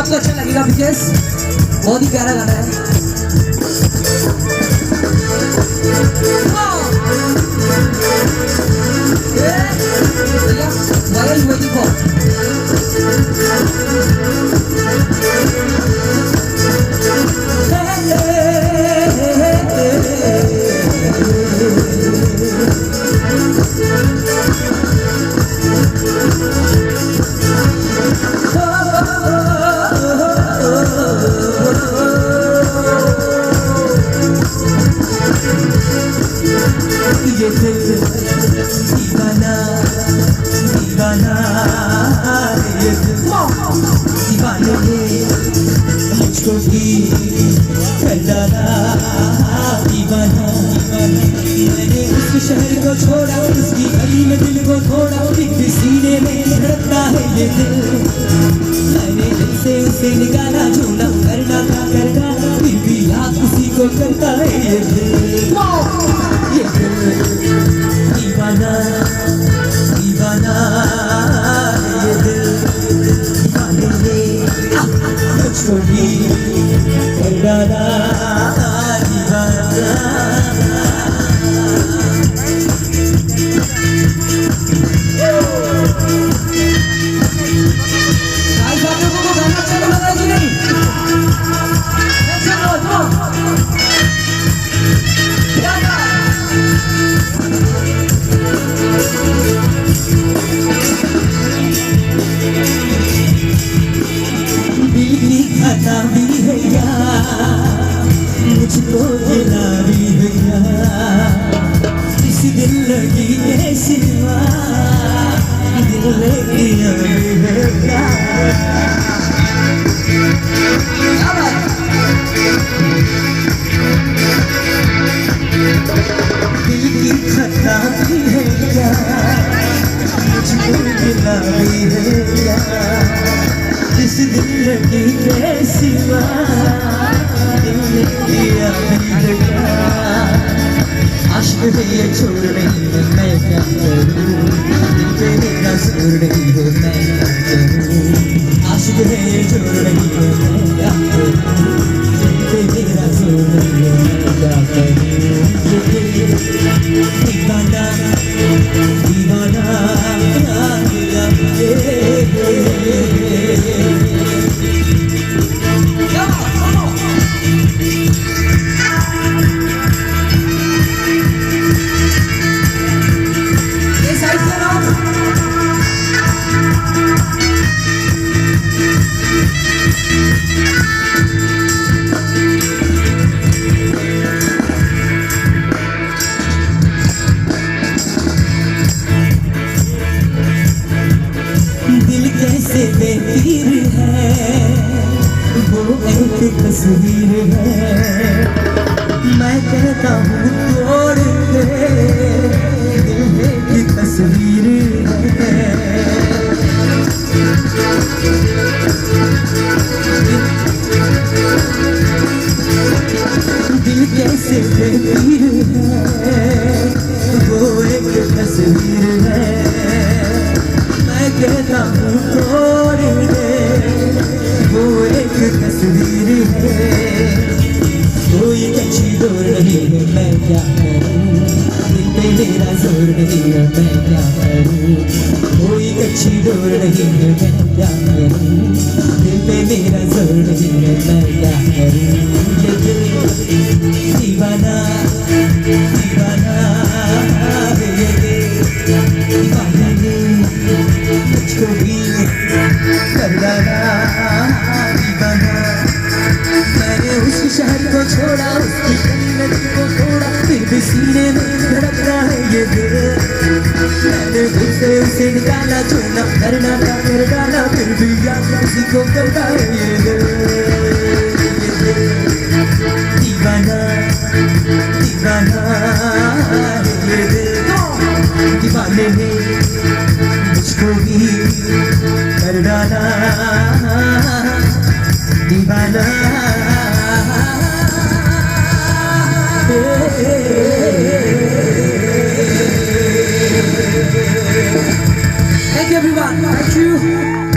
आपको अच्छा लगेगा बिकॉज बहुत ही प्यारा गाना है। Why are you waiting for? ये दिल दीवाना दीवाना ये दिल दीवाने ने मुझको भी कर डाला दीवाना। मैंने उस शहर को छोड़ा, उसकी गली में दिल को छोड़ा, एक सीने में धड़कता है ये दिल। मैंने दिल से उसे निकाला, झूला करना था करना, फिर भी याद उसी को करता है ये दिल। ये दिल दीवाना दीवाना ये दिल दीवाने ने मुझको भी कर डाला दीवाना। गाइस आप लोगों को गाना अच्छा लग रहा है कि नहीं? खाता भी है यार, मुझको गिला भी है यार, इस दिल लगी है सिवा, दिल लगी है यार। दिल की खाता भी है यार, मुझको गिला भी है यार, इस दिल लगी है सिवा, दिल ने दिया दिया। आशिक है ये छोड़ नहीं है मैं क्या करूँ, दिल पे मेरा जोर नहीं है मैं क्या करूँ। आशिक है ये छोड़ नहीं है मैं क्या करूँ, दिल पे मेरा जोर नहीं है मैं क्या करूँ। दीवाना दीवाना कैसे बेपीर है, वो एक तस्वीर है, मैं कहता हूँ तोड़ दे, दिल की तस्वीर है। दिल कैसे बेपीर है, वो एक तस्वीर है, मैं कहता हूँ तोड़ दे, वो एक तस्वीर है। कोई कच्ची डोर नहीं है मैं क्या करूँ, दिल पे मेरा जोर नहीं है मैं क्या करूँ। कोई कच्ची डोर नहीं है मैं क्या करूँ, दिल पे मेरा जोर नहीं है मैं क्या करूँ। ये दिल दीवाना दीवाना ये दिल दीवाना ने मुझको भी कर डाला दीवाना। मैंने उस शहर को छोड़ा, उसकी गली में दिल को छोड़ा, फिर भी सीने में धड़कता है ये दिल। मैंने दिल से उसे निकाला, छोड़ना करना था कर डाला, फिर भी याद उसी को करता है ये दिल। दीवाना दीवाना ये दिल दीवाने ने मुझको भी कर डाला दीवाना। Thank you everyone. Thank you.